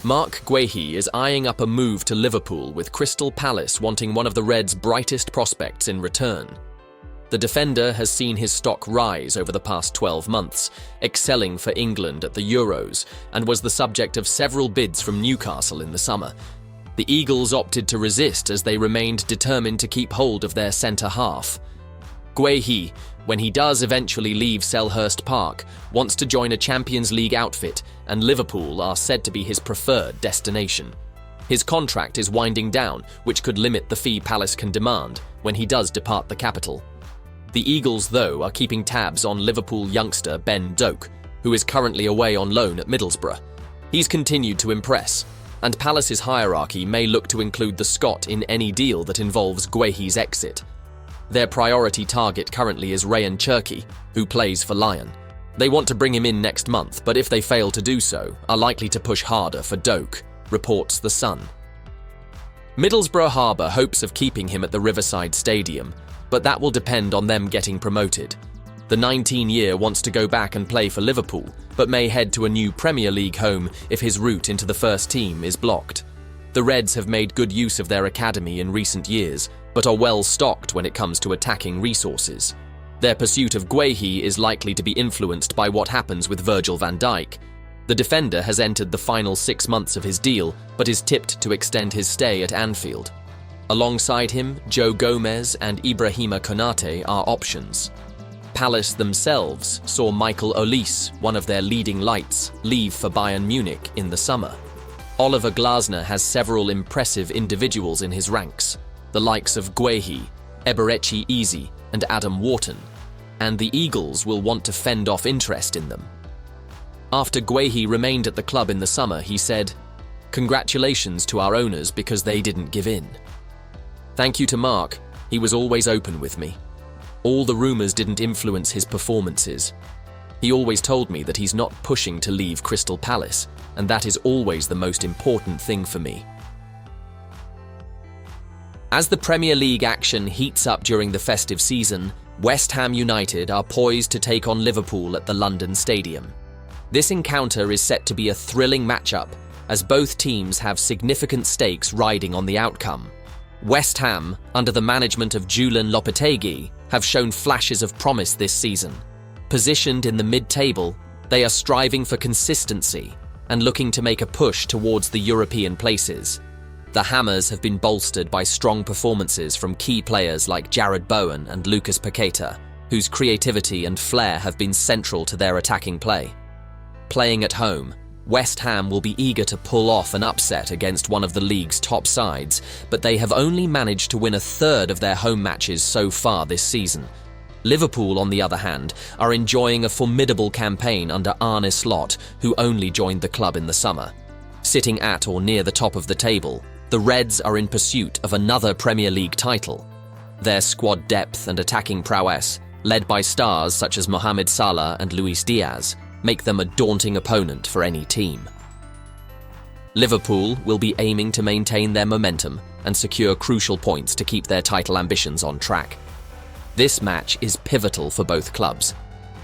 Marcguehi is eyeing up a move to Liverpool, with Crystal Palace wanting one of the Reds' brightest prospects in return. The defender has seen his stock rise over the past 12 months, excelling for England at the Euros, and was the subject of several bids from Newcastle in the summer. The Eagles opted to resist as they remained determined to keep hold of their centre-half. Guehi, when he does eventually leave Selhurst Park, wants to join a Champions League outfit, and Liverpool are said to be his preferred destination. His contract is winding down, which could limit the fee Palace can demand when he does depart the capital. The Eagles, though, are keeping tabs on Liverpool youngster Ben Doak, who is currently away on loan at Middlesbrough. He's continued to impress, and Palace's hierarchy may look to include the Scot in any deal that involves Guehi's exit. Their priority target currently is Ryan Cherki, who plays for Lyon. They want to bring him in next month, but if they fail to do so, are likely to push harder for Doak, reports The Sun. Middlesbrough harbour hopes of keeping him at the Riverside Stadium, but that will depend on them getting promoted. The 19-year wants to go back and play for Liverpool, but may head to a new Premier League home if his route into the first team is blocked. The Reds have made good use of their academy in recent years, but are well stocked when it comes to attacking resources. Their pursuit of Guehi is likely to be influenced by what happens with Virgil van Dijk. The defender has entered the final 6 months of his deal, but is tipped to extend his stay at Anfield. Alongside him, Joe Gomez and Ibrahima Konate are options. Palace themselves saw Michael Olise, one of their leading lights, leave for Bayern Munich in the summer. Oliver Glasner has several impressive individuals in his ranks, the likes of Guehi, Eberechi Eze, and Adam Wharton, and the Eagles will want to fend off interest in them. After Guehi remained at the club in the summer, he said, "Congratulations to our owners because they didn't give in. Thank you to Marc, he was always open with me. All the rumours didn't influence his performances. He always told me that he's not pushing to leave Crystal Palace, and that is always the most important thing for me." As the Premier League action heats up during the festive season, West Ham United are poised to take on Liverpool at the London Stadium. This encounter is set to be a thrilling matchup, as both teams have significant stakes riding on the outcome. West Ham, under the management of Julen Lopetegui, have shown flashes of promise this season. Positioned in the mid-table, they are striving for consistency and looking to make a push towards the European places. The Hammers have been bolstered by strong performances from key players like Jared Bowen and Lucas Paqueta, whose creativity and flair have been central to their attacking play. Playing at home, West Ham will be eager to pull off an upset against one of the league's top sides, but they have only managed to win a third of their home matches so far this season. Liverpool, on the other hand, are enjoying a formidable campaign under Arneslot, who only joined the club in the summer. Sitting at or near the top of the table, the Reds are in pursuit of another Premier League title. Their squad depth and attacking prowess, led by stars such as Mohamed Salah and Luis Diaz, make them a daunting opponent for any team. Liverpool will be aiming to maintain their momentum and secure crucial points to keep their title ambitions on track. This match is pivotal for both clubs.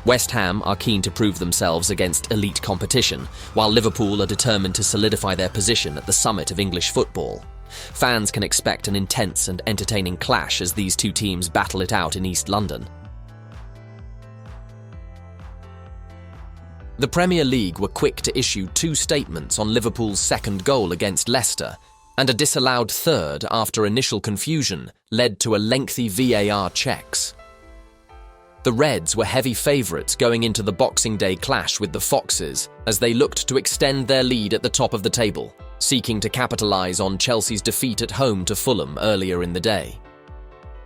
West Ham are keen to prove themselves against elite competition, while Liverpool are determined to solidify their position at the summit of English football. Fans can expect an intense and entertaining clash as these two teams battle it out in East London. The Premier League were quick to issue 2 statements on Liverpool's second goal against Leicester, and a disallowed third after initial confusion led to a lengthy VAR checks. The Reds were heavy favourites going into the Boxing Day clash with the Foxes as they looked to extend their lead at the top of the table, seeking to capitalise on Chelsea's defeat at home to Fulham earlier in the day.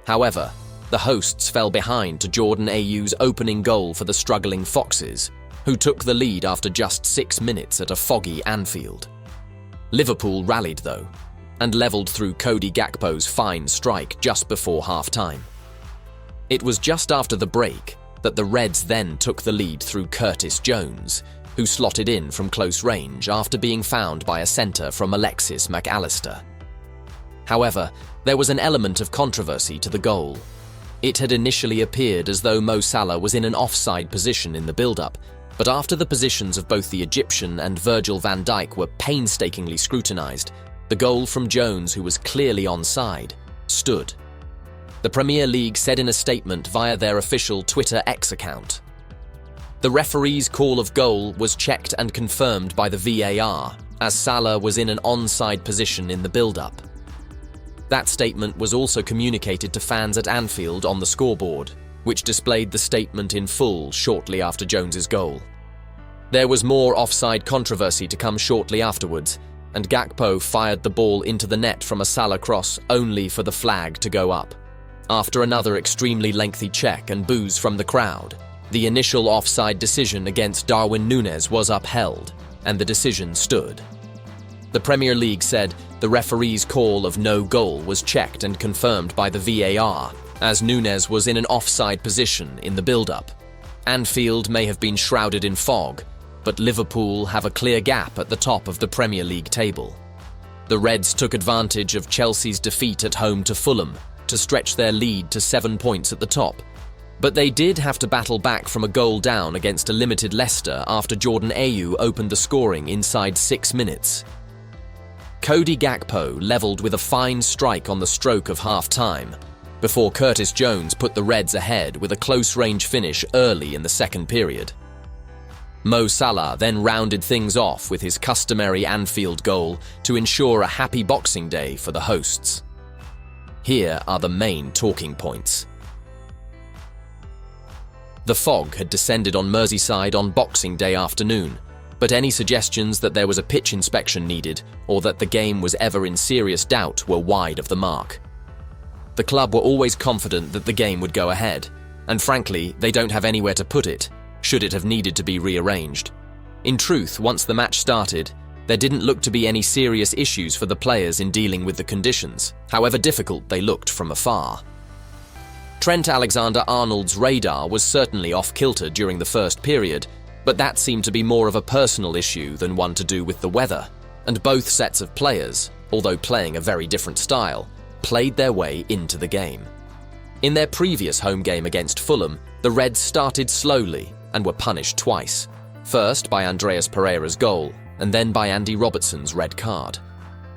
However, the hosts fell behind to Jordan Ayew's opening goal for the struggling Foxes, who took the lead after just 6 minutes at a foggy Anfield. Liverpool rallied though, and levelled through Cody Gakpo's fine strike just before half-time. It was just after the break that the Reds then took the lead through Curtis Jones, who slotted in from close range after being found by a centre from Alexis Mac Allister. However, there was an element of controversy to the goal. It had initially appeared as though Mo Salah was in an offside position in the build-up, But after the positions of both the Egyptian and Virgil van Dijk were painstakingly scrutinised, the goal from Jones, who was clearly onside, stood. The Premier League said in a statement via their official Twitter X account, "The referee's call of goal was checked and confirmed by the VAR, as Salah was in an onside position in the build-up." That statement was also communicated to fans at Anfield on the scoreboard, which displayed the statement in full shortly after Jones's goal. There was more offside controversy to come shortly afterwards, and Gakpo fired the ball into the net from a Salah cross only for the flag to go up. After another extremely lengthy check and boos from the crowd, the initial offside decision against Darwin Núñez was upheld, and the decision stood. The Premier League said the referee's call of no goal was checked and confirmed by the VAR, as Núñez was in an offside position in the build-up. Anfield may have been shrouded in fog, but Liverpool have a clear gap at the top of the Premier League table. The Reds took advantage of Chelsea's defeat at home to Fulham to stretch their lead to 7 points at the top, but they did have to battle back from a goal down against a limited Leicester after Jordan Ayew opened the scoring inside 6 minutes. Cody Gakpo levelled with a fine strike on the stroke of half-time, before Curtis Jones put the Reds ahead with a close-range finish early in the second period. Mo Salah then rounded things off with his customary Anfield goal to ensure a happy Boxing Day for the hosts. Here are the main talking points. The fog had descended on Merseyside on Boxing Day afternoon, but any suggestions that there was a pitch inspection needed or that the game was ever in serious doubt were wide of the mark. The club were always confident that the game would go ahead, and frankly, they don't have anywhere to put it, should it have needed to be rearranged. In truth, once the match started, there didn't look to be any serious issues for the players in dealing with the conditions, however difficult they looked from afar. Trent Alexander-Arnold's radar was certainly off-kilter during the first period, but that seemed to be more of a personal issue than one to do with the weather, and both sets of players, although playing a very different style, played their way into the game. In their previous home game against Fulham, the Reds started slowly and were punished twice, first by Andreas Pereira's goal and then by Andy Robertson's red card.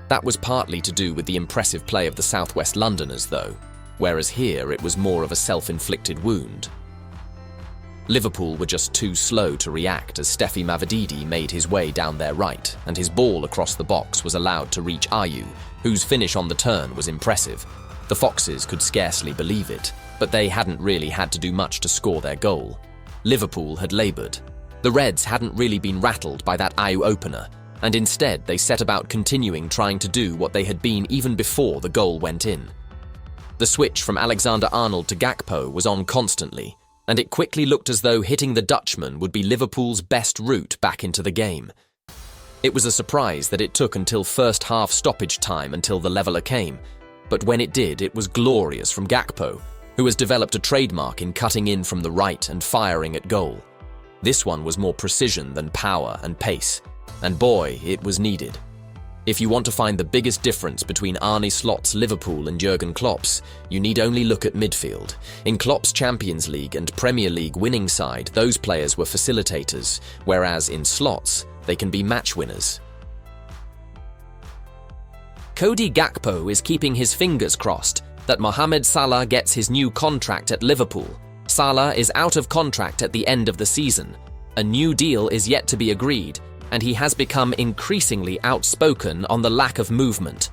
That was partly to do with the impressive play of the South West Londoners though, whereas here it was more of a self-inflicted wound. Liverpool were just too slow to react as Stephy Mavididi made his way down their right, and his ball across the box was allowed to reach Ayew, whose finish on the turn was impressive. The Foxes could scarcely believe it, but they hadn't really had to do much to score their goal. Liverpool had laboured. The Reds hadn't really been rattled by that Ayew opener, and instead they set about continuing trying to do what they had been even before the goal went in. The switch from Alexander-Arnold to Gakpo was on constantly, and it quickly looked as though hitting the Dutchman would be Liverpool's best route back into the game. It was a surprise that it took until first half stoppage time until the leveller came, but when it did, it was glorious from Gakpo, who has developed a trademark in cutting in from the right and firing at goal. This one was more precision than power and pace, and boy, it was needed. If you want to find the biggest difference between Arne Slot's Liverpool and Jurgen Klopp's, you need only look at midfield. In Klopp's Champions League and Premier League winning side, those players were facilitators, whereas in Slot's, they can be match winners. Cody Gakpo is keeping his fingers crossed that Mohamed Salah gets his new contract at Liverpool. Salah is out of contract at the end of the season. A new deal is yet to be agreed, and he has become increasingly outspoken on the lack of movement.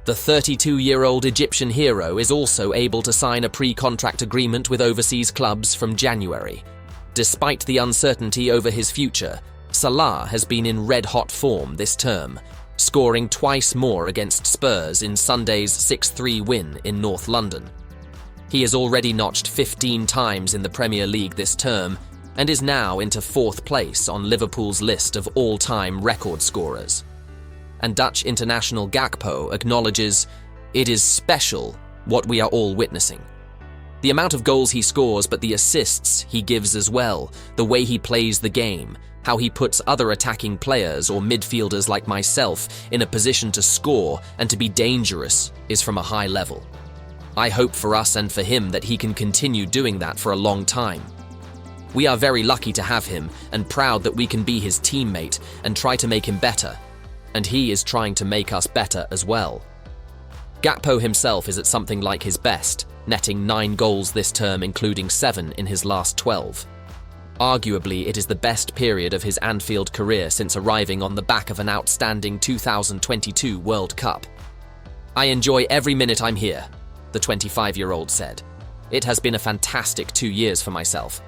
The 32-year-old Egyptian hero is also able to sign a pre-contract agreement with overseas clubs from January. Despite the uncertainty over his future, Salah has been in red-hot form this term, scoring twice more against Spurs in Sunday's 6-3 win in North London. He has already notched 15 times in the Premier League this term, and is now into 4th place on Liverpool's list of all-time record scorers. And Dutch international Gakpo acknowledges, "It is special what we are all witnessing. The amount of goals he scores, but the assists he gives as well, the way he plays the game, how he puts other attacking players or midfielders like myself in a position to score and to be dangerous is from a high level. I hope for us and for him that he can continue doing that for a long time." We are very lucky to have him and proud that we can be his teammate and try to make him better. And he is trying to make us better as well. Gakpo himself is at something like his best, netting 9 goals this term, including 7 in his last 12. Arguably, it is the best period of his Anfield career since arriving on the back of an outstanding 2022 World Cup. I enjoy every minute I'm here, the 25-year-old said. It has been a fantastic 2 years for myself.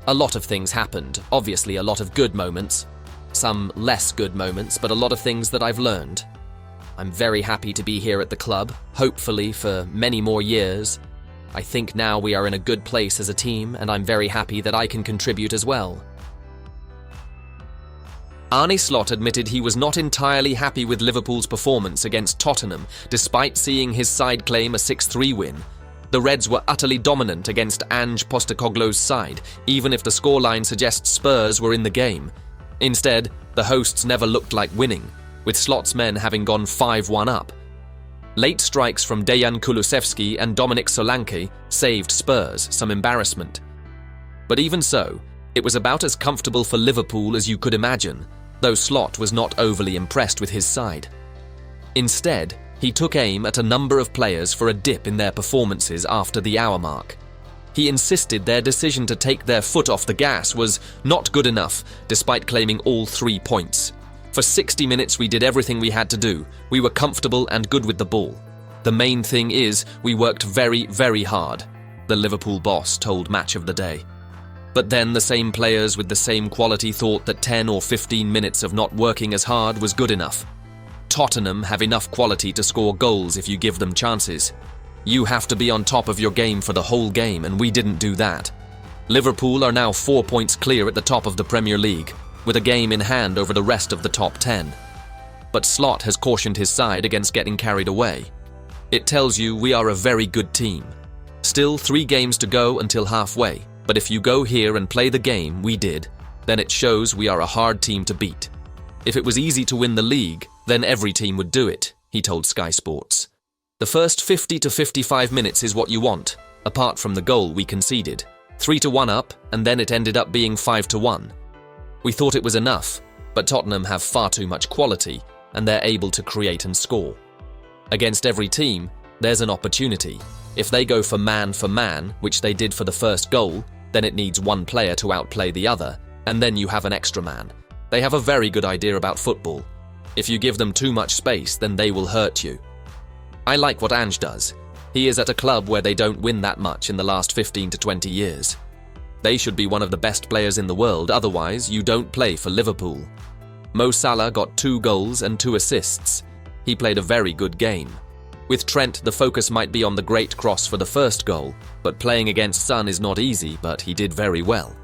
A lot of things happened, obviously a lot of good moments, some less good moments, but a lot of things that I've learned. I'm very happy to be here at the club, hopefully for many more years. I think now we are in a good place as a team, and I'm very happy that I can contribute as well. Arneslot admitted he was not entirely happy with Liverpool's performance against Tottenham, despite seeing his side claim a 6-3 win. The Reds were utterly dominant against Ange Postecoglou's side, even if the scoreline suggests Spurs were in the game. Instead, the hosts never looked like winning, with Slot's men having gone 5-1 up. Late strikes from Dejan Kulusevski and Dominik Solanke saved Spurs some embarrassment. But even so, it was about as comfortable for Liverpool as you could imagine, though Slot was not overly impressed with his side. Instead, he took aim at a number of players for a dip in their performances after the hour mark. He insisted their decision to take their foot off the gas was not good enough, despite claiming all 3 points. For 60 minutes we did everything we had to do. We were comfortable and good with the ball. The main thing is we worked very, very hard, the Liverpool boss told Match of the Day. But then the same players with the same quality thought that 10 or 15 minutes of not working as hard was good enough. Tottenham have enough quality to score goals if you give them chances. You have to be on top of your game for the whole game, and we didn't do that. Liverpool are now 4 points clear at the top of the Premier League, with a game in hand over the rest of the top 10. But Slot has cautioned his side against getting carried away. It tells you we are a very good team. Still 3 games to go until halfway, but if you go here and play the game we did, then it shows we are a hard team to beat. If it was easy to win the league, then every team would do it, he told Sky Sports. The first 50 to 55 minutes is what you want, apart from the goal we conceded. 3-1 up, and then it ended up being 5-1. We thought it was enough, but Tottenham have far too much quality, and they're able to create and score. Against every team, there's an opportunity. If they go for man, which they did for the first goal, then it needs one player to outplay the other, and then you have an extra man. They have a very good idea about football. If you give them too much space, then they will hurt you. I like what Ange does. He is at a club where they don't win that much in the last 15 to 20 years. They should be one of the best players in the world, otherwise you don't play for Liverpool. Mo Salah got 2 goals and 2 assists. He played a very good game. With Trent, the focus might be on the great cross for the first goal, but playing against Son is not easy, but he did very well.